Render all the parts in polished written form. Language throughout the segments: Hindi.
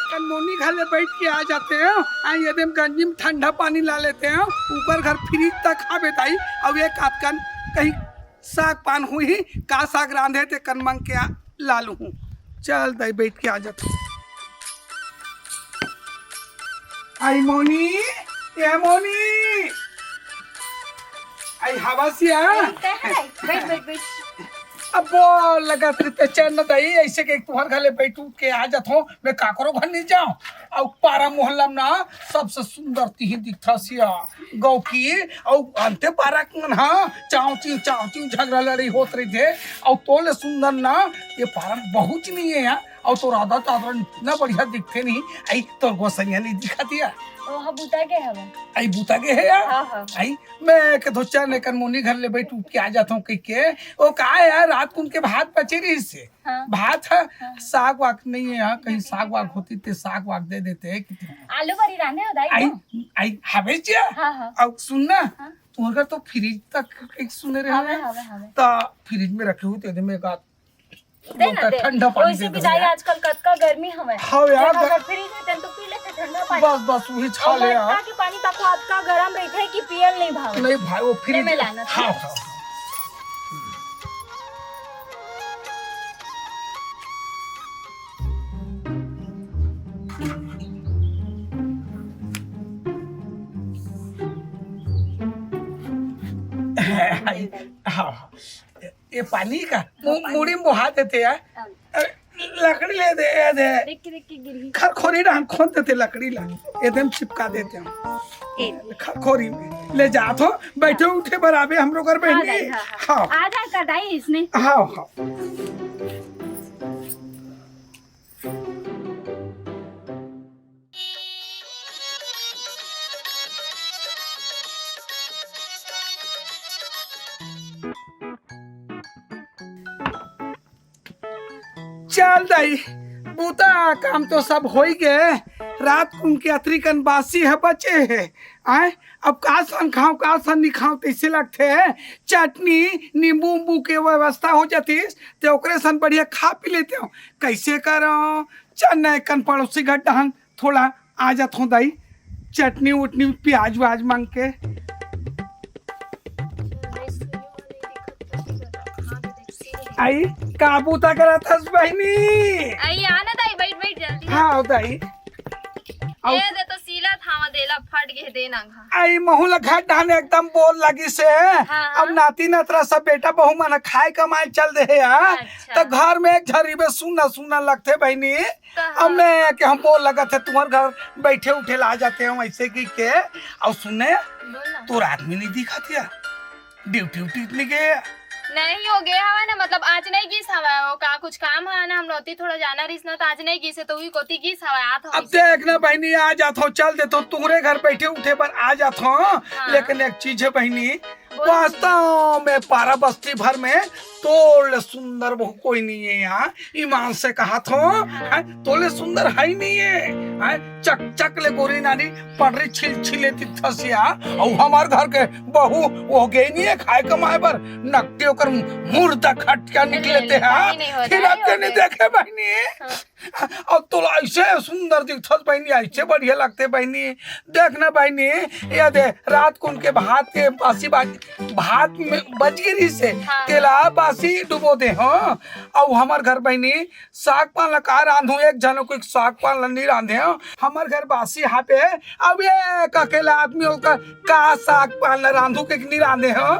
कनमोनी घर में बैठ के आ जाते हैं, एकदम गंजी में ठंडा पानी ला लेते हैं, ऊपर घर फ्रिज तक खा बेताई। अब एक आध कन कहीं साग पान हुई का साग रांधे थे कन मंग के लालू हूँ। चल दाई बैठ के आ जाते। आई मोनी, ये मोनी, आई हवा सी आ। बैठ बैठ बैठ। अब वो लगा चैन न दई ऐसे के तुम्हारे घर बैठ उठ के आ जात हो, मैं काकरो घर नहीं जाऊं। और पारा मोहल्ला में ना सबसे सुंदर तिही दिखता सिया गौ की। और अंते पारा मन हाँ चाव ची झगड़ा लड़ी होत रही थे। और तोले सुंदर ना ये पारा बहुत नहीं है यार। और तो राधा चादर इतना बढ़िया दिखते नहीं। आई तो गोसैया नहीं दिखा दिया। ओह बुता के हवे। आई बूता के है यार। हाँ। आई मैं के धोचा ने कनमोनी घर ले बैठ उठ के आ जाता हूँ कह के। वो का है यार रात को उनके भात बचे रही से। हाँ। भात है। साग वाग नहीं है यहाँ, कहीं साग वाग होती तो साग वाग दे देते हैं। आलू भरी रांधे हो दाई। आई हवे जिया। हाँ। अब सुनना हाँ। तुम्हारे तो फ्रिज तक एक सुने रहे हवे। तो फ्रिज में रखे हुए थे में का दे ना दे। ठंडा पानी ओइसे दे भी दो दाई यार। आजकल कतका गर्मी हवे। हाँ यार, अगर फ्रिज में तन तो पी लेते ठंडा पानी। बस वही छा ले यार। के पानी तक आपका गरम रहते कि पियल नहीं भाव। नहीं भाई वो फ्रिज में लाना था। हाँ। हाँ ये पानी का मुड़ी मुहा देते यार। लकड़ी ले दे देख के गिरी। खरखोरी ना हम खोद देते लकड़ी ला एकदम चिपका देते हम खरखोरी में ले जात हो। बैठे उठे बराबर हम लोग घर बहनी। हाँ आ जा कर दाई इसने। हाँ। चल दाई बूता काम तो सब हो ही गए। रात को उनके अतरिकन बासी है बचे है। आए अब का सन खाओ का सन नहीं खाओ तो इसे लगते है चटनी नींबू उम्बू के व्यवस्था हो जाती तो ओकरे सन बढ़िया खा पी लेते हो। कैसे करो चल न कन पड़ोसी घर डहन थोड़ा आ जात हो दाई चटनी उटनी प्याज व्याज मांग के। आई का बूता करा था बहनी। आई आना दाई बैठ बैठ जल्दी। हाँ दाई ये दे तो सीला थामा देला फट के देना घा। आई महू लखा डान एकदम बोल लगी से। हाँ। अब नाती नतरा सब बेटा बहू मन खाए कमाए चल दे यार। अच्छा। तो घर में एक झरी में सुना सुना लगते बहनी। हाँ। अब मैं कि हम बोल लगा थे तुम्हारे घर बैठे उठे ला जाते हैं ऐसे की के। और सुनने बोलना। तो रात में नहीं दिखा था ड्यूटी उटी इतनी गए नहीं हो गया हवा ना मतलब आज नहीं गिस हवा वो का कुछ काम है ना हम रोती थोड़ा जाना रिस ना तो आज नहीं गिसे तो वही कोती गिस हवा आत हो। अब देख ना बहनी आ जात हो चल देते तुम्हारे घर बैठे उठे पर आ जात हो। लेकिन एक चीज है बहनी वास्तव में पारा बस्ती भर में तोले सुंदर बहु कोई नहीं है यहाँ। ईमान से कहा था तोले सुंदर है ही नहीं है। चक चक ले गोरी नानी पटरी छिल छिले थसिया। और हमार घर के बहू वो गई नहीं है खाए कमाए पर नकटी होकर मुर्दा खट क्या निकलते हैं फिर आपके नहीं देखे बहनी। अब तो ऐसे सुंदर दिखत बहनी ऐसे बढ़िया लगते बहनी। देखना बहनी ये दे रात को उनके भात के बासी भात में बच गिरी से तेला बासी डुबो दे। हाँ अब हमार घर बहनी साग पान का रांधू एक जनो को साग पान नहीं रांधे। हमार घर बासी यहाँ पे अब ये अकेला आदमी होकर का साग पान रांधू के नहीं रांधे हो।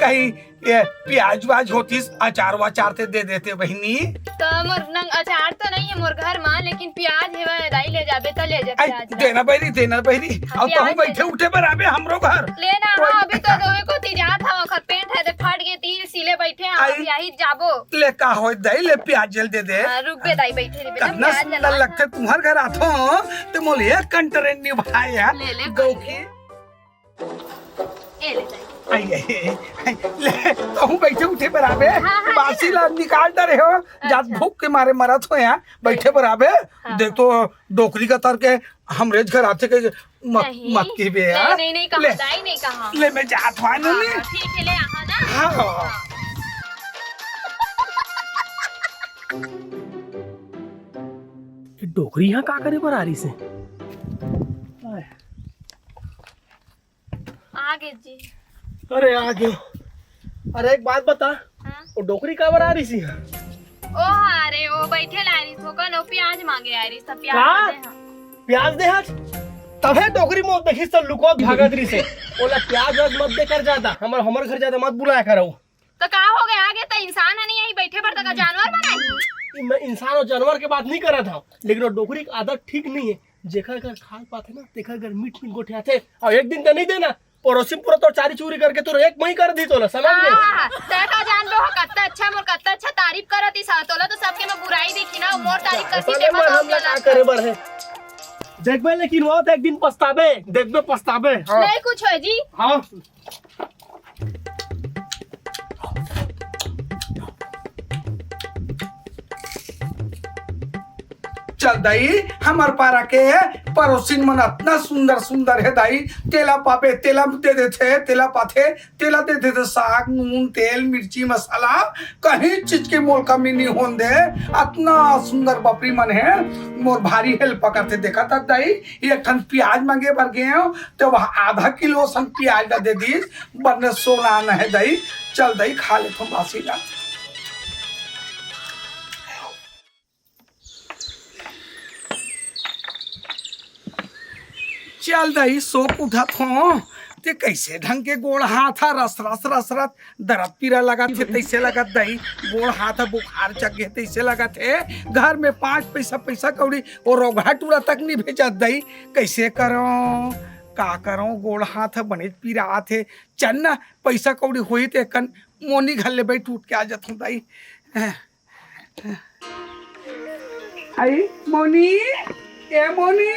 कहीं ये प्याज वाज होती अचार वाचार ते दे देते बहनी। तो मोर नंग अचार तो नहीं है मोर घर में लेकिन प्याज है दाई ले जाबे तो ले जा प्याज देना बहनी। अब तो हम बैठे उठे बराबर हमरो घर लेना। हाँ अभी तो दोवे को तिजा था खर पेंट है तो फट गए तीर सिले बैठे हम यही जाबो ले का हो दई ले प्याज जल दे दे। रुक बे दाई बैठे रे बेटा कितना प्याज सुंदर लगते तुम्हारे घर आतो तो मोले कंटरेंट निभाए यार ले गौ की। ए ले दाई आई ले तो हम बैठे उठे बराबर बासी ला निकाल दे रहे हो जात भूख के मारे मरत हो यहाँ बैठे बराबर। देख तो डोकरी का तर के हमरे घर आते के मत की बे यार। नहीं कहा दाई नहीं कहा ले मैं जात हुआ ना ठीक है ले आहा ना। हाँ डोकरी यहाँ का करे पर आ रही से? आगे जी। अरे आ गयो। अरे एक बात बता, हाँ? वो डोकरी का बर आ रही सी? ओ अरे वो बैठे लारी तो कनो प्याज मांगे आ रही सब का? प्याज दे। प्याज दे हाथ तबे डोकरी मोत देखी सब लुको भागत रही से। बोला प्याज वाज मत दे कर जाता, हमर घर जाता मत बुलाया करो। तो का हो गया आगे तो इंसान है नहीं, यही बैठे पर तक जानवर बनाई। मैं इंसान और जानवर के बात नहीं कर रहा था, लेकिन वो डोकरी की आदत ठीक नहीं है। जेकर घर खाल पाते ना, तेकर घर मीठ गोठे आते और एक दिन तो नहीं देना, पड़ोसी पूरा तो चारी चूरी करके तो एक मही कर दी तो समझ ले। हां तेका जान लो कत्ता अच्छा मोर कत्ता अच्छा तारीफ करती सा तोला तो सबके में बुराई देखी ना मोर तारीफ करती असल में हम का करे बर है देखबे, लेकिन वो तो एक दिन पछताबे, देखबे पछताबे। हां नहीं कुछ है जी। हां चल दाई हमार पारा के पड़ोसिन मन इतना सुंदर सुंदर है दाई। तेला पापे तेला दे देते, तेला पाथे तेला दे देते, साग नून तेल मिर्ची मसाला कहीं चीज के मोल कमी नहीं होन दे। इतना सुंदर बपरी मन है, मोर भारी हेल्प करते। देखा था दाई एक ठन प्याज मांगे बर गए तो वह आधा किलो संग प्याज दे दी, बरने सोना आना है दाई। चल दाई खा ले तुम बासी ला। चल दही सोप उठत हो ते कैसे ढंग के गोड़ हाथ रस रस रस रस दर्द पीरा लगा थे तैसे लगत दही गोड़ हाथ बुखार चक गए तैसे लगा थे। घर में 5 पैसा पैसा कौड़ी और रोगा टूरा तक नहीं भेजत दही। कैसे करो का करो गोड़ हाथ बने पीरा थे। चल ना पैसा कौड़ी होई ते कन मोनी घर ले बैठ उठ के आ जात हूँ दही। आई मोनी ए मोनी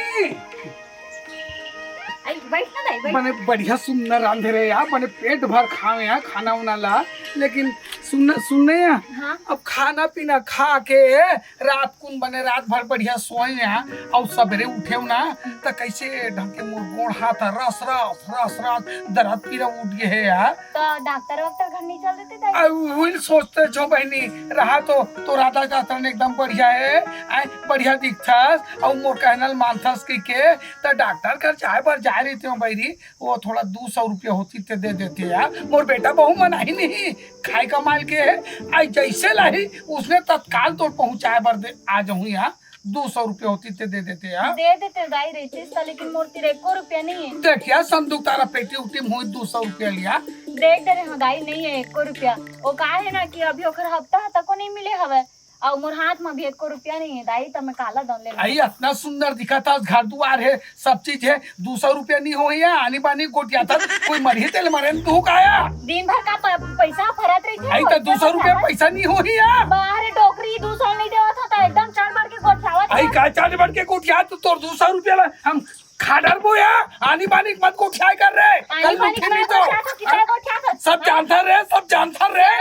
बने बढ़िया सुंदर रांधे रहे यार, बने पेट भर खावे यार खाना उना ला। लेकिन सुनने यार हाँ? अब खाना पीना खा के रात कुन बने रात भर बढ़िया सोए यार और सवेरे उठे ना तो कैसे ढंग के मोर गोड़ हाथ रस रस रस रस दर्द पीरा उठ गए है यार। तो डॉक्टर वक्टर घर नहीं चल देते वही सोचते जो बहनी रहा तो राधा का एकदम बढ़िया है, बढ़िया दिखथस और मोर कहनल मानथस के तो डॉक्टर घर चाहे पर जा रही थी बैरी वो थोड़ा 200 रुपया होती ते दे देते यार। मोर बेटा बहु मना ही नहीं खाई कमाल के आई जैसे लाई उसने तत्काल तो पहुंचाए बर दे आ जाऊँ यहाँ 200 रुपया होती ते दे देते यार। दे देते दाई रहती लेकिन मूर्ति 1 रुपया नहीं है। देखिया संदूक तारा पेटी उटी मुझे 200 रुपया लिया देख दे रहे दाई नहीं है 1 रुपया। वो कहा है ना कि अभी ओकर हफ्ता तक को नहीं मिले हवे और मोर हाथ में भी 1 रुपया नहीं है दाई तो मैं काला दम ले आई इतना सुंदर दिखा था, घर द्वार है सब चीज है, 200 रुपया नहीं हो या आनी बानी गोटिया था कोई मरी तेल मरे तू काया दिन भर का पैसा फरत रही थी। आई तो 200 रुपया पैसा नहीं हो या बाहर टोकरी 200 नहीं देवा था एकदम चढ़ बढ़ के गोठावा था। आई का चढ़ बढ़ के गोटिया तो तोर 200 रुपया ला हम खाडर बोया आनी बानी मत गोठिया कर रहे कल मुठे नहीं तो सब जानता रहे सब जानता रहे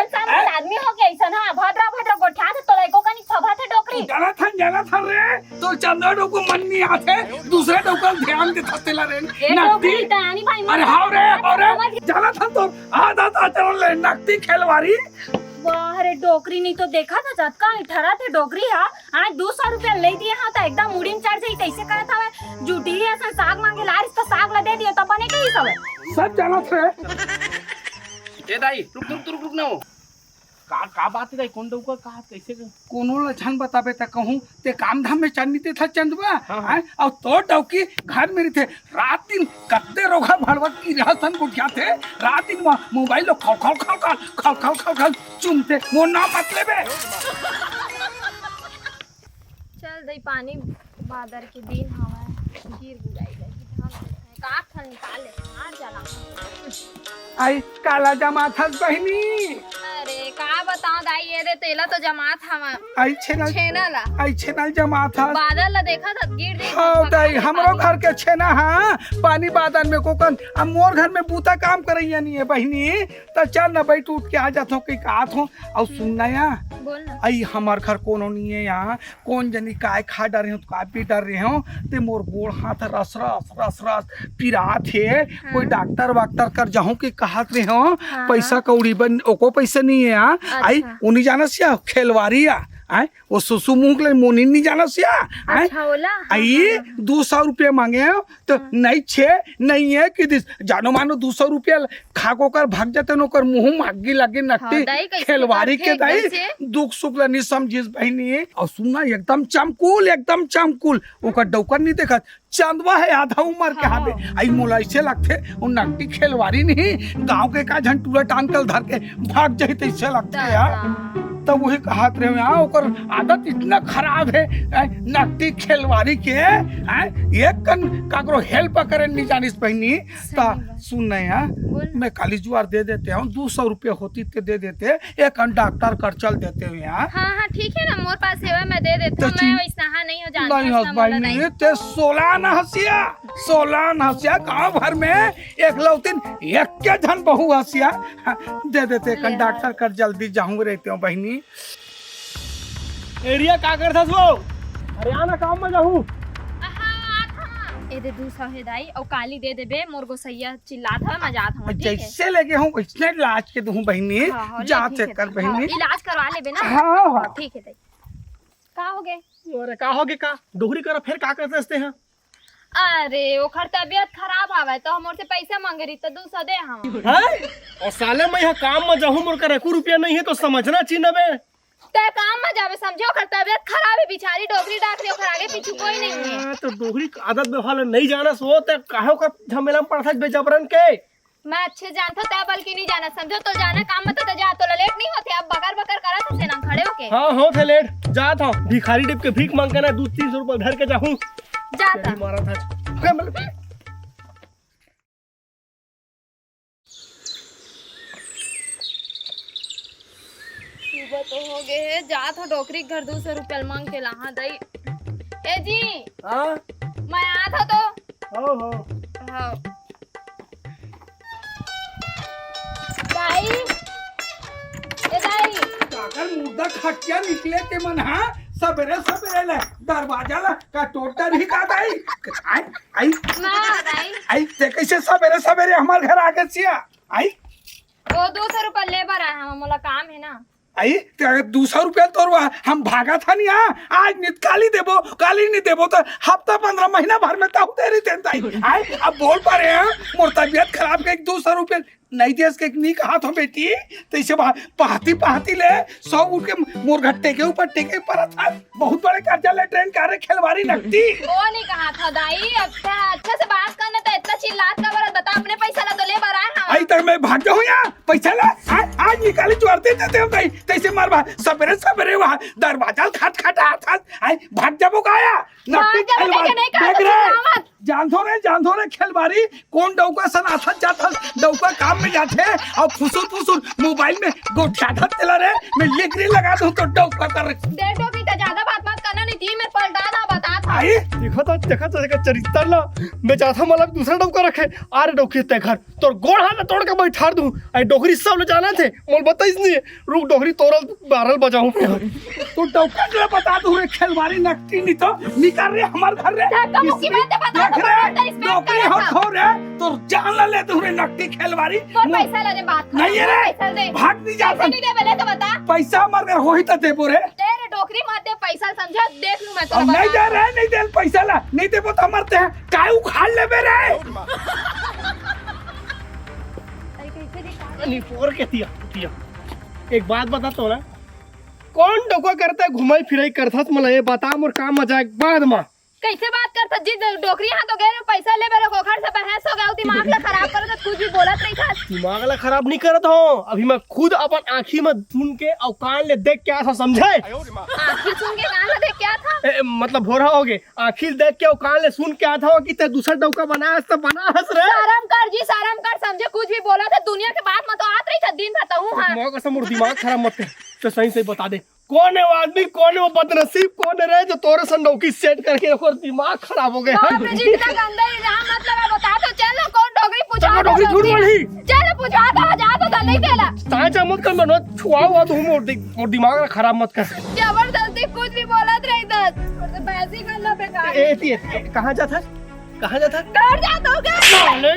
आदमी हो गया ऐसा ना भद्रा भद्रा गोठा था तो लाइको का नहीं फभा थे डोकरी जाना था रे तो चंदड़ों को मन नहीं आते दूसरे डोकर ध्यान देता तेला रे नकदी अरे हां रे जाना था तो आधा चल ले नकदी खेलवारी बाहर डोकरी नहीं तो देखा था जतका ठहरा थे डोकरी हा आज 200 रुपया ले दिए हाँ तो एकदम मुड़ीन चढ़ जाई कैसे करत हवे जूठी ऐसा साग मांगे लारिस तो साग ला दे दियो तो बने के ही सब जाना थे। ए दाई रुक ना का बात है दाई कौन डौका का कैसे कोनो लक्षण बताबे त कहूं ते काम धाम में चलनी ते था चंदवा और तो डौकी घर में थे रात दिन कत्ते रोगा भड़वत की रहसन गुटिया थे रात दिन मोबाइल लो खाओ चुमते वो ना मत लेबे। चल दई पानी बादर के दिन हवा गिर गुड़ाई गई का थल निकाले मार जाला आई काला जमा था बहनी। अरे का बताऊं दाई ये रे तेला तो जमा था आई छेना जमा था बादल ला देखा था गिर दी हाँ दाई हमरो घर के छेना हाँ पानी बादल में कोकन अब मोर घर में बूता काम करैया नहीं है बहनी तो चल ना बैठ उठ के आ जात हो कि कात हो और सुनना या बोल ना आई हमार घर कोनो नहीं है यहाँ कौन जनी काय खा डर रहे हो तो काय पी डर रहे हो ते मोर गोड़ हाथ रस रस रस रस पिरा थे कोई डॉक्टर वाक्टर कर जाऊं कि कहत रहे हो पैसा कौड़ी बन ओको पैसा नहीं है यहाँ आई उन्हीं जाना से खेलवारी आए वो सुसु मुंह के मोनी नहीं जाना सिया आए अच्छा होला आई 200 रुपये मांगे हैं तो नहीं छे नहीं है कि जानो मानो 200 रुपया खाको कर भाग जाते नोकर मुंह मागी लगे नट्टी दाई, कैसे खेलवारी के करते, दाई कैसे? दुख सुख ला नहीं समझिस बहनी और सुनना एकदम चमकुल ओकर डौकर नहीं देखा चांदवा है आधा उम्र के हावे आई मोला ऐसे लगते वो नट्टी खेलवारी नहीं गांव के का झंटूरा टांगल धर के भाग जाई तो ऐसे लगते यार तब वही कहत रहे यहाँ ओकर आदत इतना खराब है नकटी खेलवारी के एक कन काकरो हेल्प करे नहीं जानिस बहनी ता सुन नहीं है मैं काली जुआर दे देते हूँ 200 रुपये होती तो दे देते एक कन डॉक्टर कर चल देते हुए यहाँ हाँ ठीक है ना मोर पास सेवा मैं दे देता हूँ मैं वैसा नहीं हो जानता नहीं हंस बहनी ते 16 न हंसिया गाँव भर में एक लौतिन एक के धन बहु हंसिया दे देते कन डॉक्टर कर जल्दी जाऊँ रहते हो बहनी एरिया का कर था वो हरियाणा काम में जाऊँ ए दे 200 है दाई और काली दे देबे मोर को सैया चिल्ला था मैं जात हूं ठीक है जैसे लगे हूँ वैसने इलाज के दूँ बहनी जा चेक कर बहनी इलाज करवा लेबे ना हाँ ठीक है दाई का हो गए अरे का होगे का डोगरी कर फिर का करते हंसते हैं अरे ओखर तबियत खराब आवे तो हमर से पैसा मांगे रही तो 200 दे हम हैं और साले मैं यहाँ काम में जाऊँ मोर का 1 रुपया नहीं है तो समझना चाहिए बे ते काम में जावे समझो ओखर तबियत खराब है बिचारी डोगरी डाक रही ओखर आगे पीछे कोई नहीं है तो डोगरी आदत व्यवहार नहीं जाना सो तो काहे का झमेला में पड़ता बेजबरन के मैं अच्छे जानता था बल्कि नहीं जाना समझो तो जाना काम में तो जा तो लेट नहीं होते अब बकर बकर करा सबसे ना खड़े होके हाँ हो थे लेट जा था भिखारी डिप के भीख मांग के ना 200-300 रुपए घर के जाऊँ जाता मारा था सुबह तो हो गए जा तो डोकरी घर 200 रुपया मांग के लाहा दई ए जी हाँ मैं आ था तो हो हाँ दाई ए दाई काकर मुर्दा खटिया निकले के मन हाँ सबेरे ले दरवाजा ला का टोटा नहीं काट आई मां दाई आई ते कैसे सबेरे हमारे घर आके सिया आई वो 200 रुपया लेबर आया हम मोला काम है ना आई 200 रुपया तो हम भागा था नहीं आज काली नहीं देबो तो हफ्ता 15 महीना भर में तो दे रही आई अब बोल पा रहे हैं मोर तबियत खराब के 200 रुपया नहीं देश के नहीं कहा था बेटी तो इसे पहाती ले 100 उठ के मोर घट्टे के ऊपर टेके पड़ा था बहुत बड़े कर्जा ले ट्रेन कार्य खेलवारी लगती वो नहीं कहा था दाई अब अच्छा से बात करना तो इतना चिल्लात का बरत बता अपने पैसा ला तो ले बर आए आई तक मैं भाग जाऊँ यहाँ पैसा ला आज निकाली चुरते जाते हम भाई तैसे मार सबेरे वहाँ दरवाजा खट आई भाग जाबो गाया जान थो रे खेलवारी कौन डौका सनाथन जाता डौका काम में जाते और फुसुर मोबाइल में गोठा तेला रे मैं लिखरी लगा दूं तो डौका कर देखो भी तो ज्यादा बात मत करना नहीं थी मैं पलटा ना बता था आई देखा तो चरित्र ला मैं चाहता मला दूसरा डौका रखे आरे डौकी ते घर तोर गोड़ हाथ तोड़ के बैठा दूं आई डोगरी सब ले जाना थे मोल बताइस नहीं रुक डोगरी तोरल 12 बजाऊं तो डौका के बता दूं रे खेलवारी नकटी नहीं तो निकाल रे हमार घर रे नौकरी हो रे तो जान ले तू रे नकटी खेलवारी पैसा ले बात नहीं रे भाग नहीं जाता नहीं दे बोले तो बता पैसा मर गए होई त देबो रे तेरे डोकरी मत दे पैसा समझा देख लूं मैं तो नहीं दे रे नहीं दे पैसा ला नहीं देबो तो मरते हैं काय उखाड़ लेबे रे नहीं फोर के दिया एक बात बता तो ना कौन डोका करता है घुमाई फिराई करता मला ये बता मोर काम मजाक बाद में कैसे बात करता जी डोकरी हां तो गए पैसा ले मेरे गोखर से बहस हो गया दिमाग ला खराब कर तो कुछ भी बोलत नहीं था दिमाग ला खराब नहीं करत हो अभी मैं खुद अपन आंखी में सुन के और कान ले देख क्या था समझे आखिर सुन के कान ले देख क्या था मतलब हो रहा होगे आखिर देख के और कान ले सुन के आता हो कि ते दूसरा डौका बनाया तो बना हंस रे शर्म कर जी शर्म कर समझे कुछ भी बोला था दुनिया के बात में तो आत रही था दिन भर हूं हां मौका से मोर दिमाग खराब मत कर तो सही बता दे कौन है वो आदमी कौन है वो बदनसीब कौन है रे जो तोरे संडौकी सेट करके रखो दिमाग खराब हो गया बाप रे जी इतना गंदा इल्जाम मतलब है बता तो चलो कौन डोगरी पूछा डोगरी झूठ बोली चलो पूछा था जा तो जल्दी देला ताजा मत कर मनो छुआ हुआ तो मोर दिमाग खराब मत कर जबरदस्ती कुछ भी बोलत रही तो पैसे करना बेकार ए कहां जाता घर जा तो क्या साले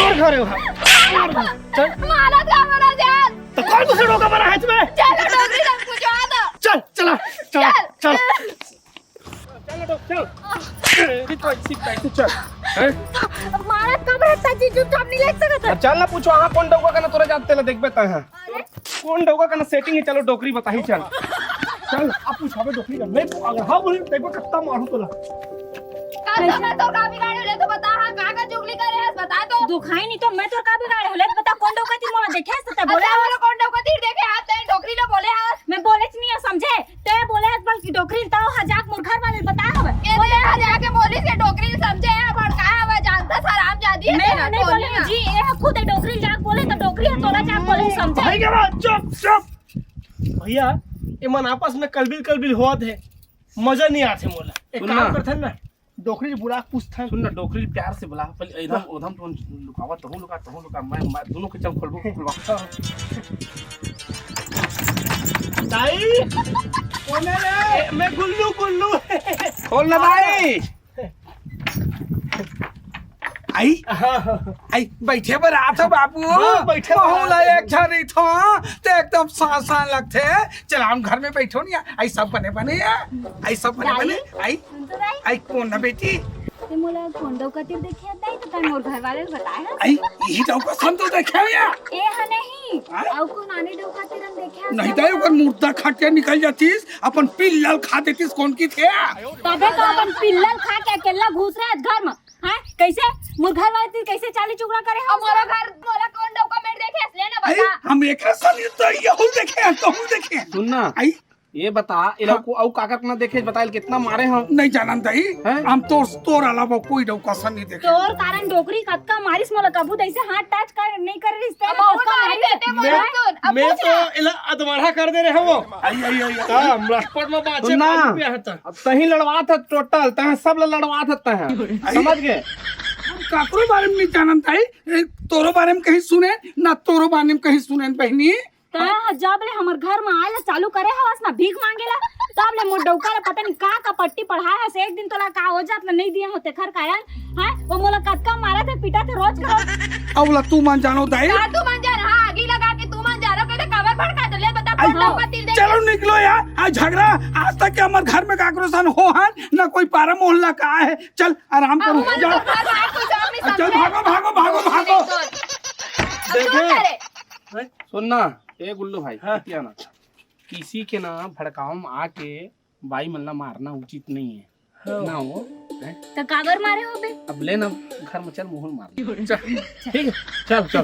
और घरे वहां चल माला का मरा जा तो कौन दूसरा डोका बना है इसमें चलो डोगरी तक पूछा दो चल चला चल चल चल चल मारा कब रहता जीजू तो हम नहीं ले सकते। चल ना पूछो हाँ कौन डौका का ना तोरा जानते ला देख बेता है कौन डौका का ना सेटिंग है चलो डोकरी बताही चल चल आप पूछावे डोकरी का मैं अगर हाँ बोली देखो कितना मारू तोला मैं तो का बिगाड़े ले तो बता हां का चुगली करे है बता तो दुखाई नहीं तो मैं तो का बिगाड़े ले बता कौन डोकती मोला देखे है तो बोले वाला कौन डोकती देखे हाथ ते डोकरी ले बोले हाथ मैं बोले नहीं है समझे ते बोले हाथ बल्कि डोकरी तो हजाक मुरघर वाले बता हवे बोले हजाक के बोली से डोकरी समझे है भड़का हवे जानता सराम जादी है मैं नहीं बोले जी ये खुद डोकरी जाक बोले तो डोकरी है तोरा जाक बोले समझे भाई के बाद चुप चुप भैया ये मन आपस में कलबिल होत है मजा नहीं आते मोला एक काम करथन ना डोकरी बुला पूछता है सुन ना डोकरी प्यार से बुला पहले एकदम उधम तो लुकावा तहु लुका मैं दोनों के चल खुलवा दाई कोने रे मैं गुल्लू खोल ना भाई आई आई बैठे पर आथ बाबू हाँ, बैठे पर बहुला आथे। एक झरी थो ते एकदम सान लगथे चल हम घर में बैठो नहीं आई सब बने आई सब बने आई आई कौन ना बेटी ते मोला कौन डोकती देखे आता है तो तन मोर घर वाले बताया आई यही तो का संतो देखे या ए हा नहीं औ को नानी डोकती रन देखे नहीं तो ओकर मुर्दा खाटिया निकल जातीस अपन पिल्लल खा देतीस कौन की थे तबे तो अपन पिल्लल खा के अकेला घुस रहे घर में हैं कैसे मुर्घर वाली कैसे चाली चुगड़ा करे हम मोरा घर मोला कौन डॉक्यूमेंट देखे ले ना आई बता हम एक साल तो यहू देखे तो देखे सुन ना आई ये बता ये लोग को औ काका ना देखे बताइल कितना मारे हम नहीं जानन दई हैं? हम तोर अलावा कोई डौका सन नहीं देखे तोर कारण डोकरी कतका मारिस मोला कबू ऐसे हाथ टच कर नहीं कर रही इसते कतका मारी देते मैं तो इला अधमरा कर दे रहे हो आई आई आई हां ब्लस्पट में बाचे सुन ना पानी पे हता अब तही लड़वा था टोटल तह सब लड़वा था समझ गए काकरो बारे में नहीं जानन दई तोरो बारे में कहीं सुने ना तोरो बारे में कहीं सुने बहनी ता जब ले हमर घर में आयला चालू करे हवस ना भीख मांगेला तब ले मोर डौका ले पता नहीं का पट्टी पढ़ाया से एक दिन तोला का हो जात नहीं दिए होते खर कारण हैं वो मोला कतका मारा थे पिटा थे रोज का अवला तू मान जानो दई का तू मान जा हां आगी लगा के तू मान जा रहा कहते कवर भड़का दे ले बता कौन डौका तिल दे चलो निकलो यार आज झगड़ा आज तक के हमारे घर में काकरो सन हो है ना कोई पारा मोहल्ला का है चल आराम करो जाओ चल भागो देखे सुन ना ए गुल्लू भाई क्या ना किसी के ना भड़काव में आके बाई मल्ला मारना उचित नहीं है ना हो तो काबर मारे हो बे अब ले ना घर में चल मुहल मार चल ठीक है चल चल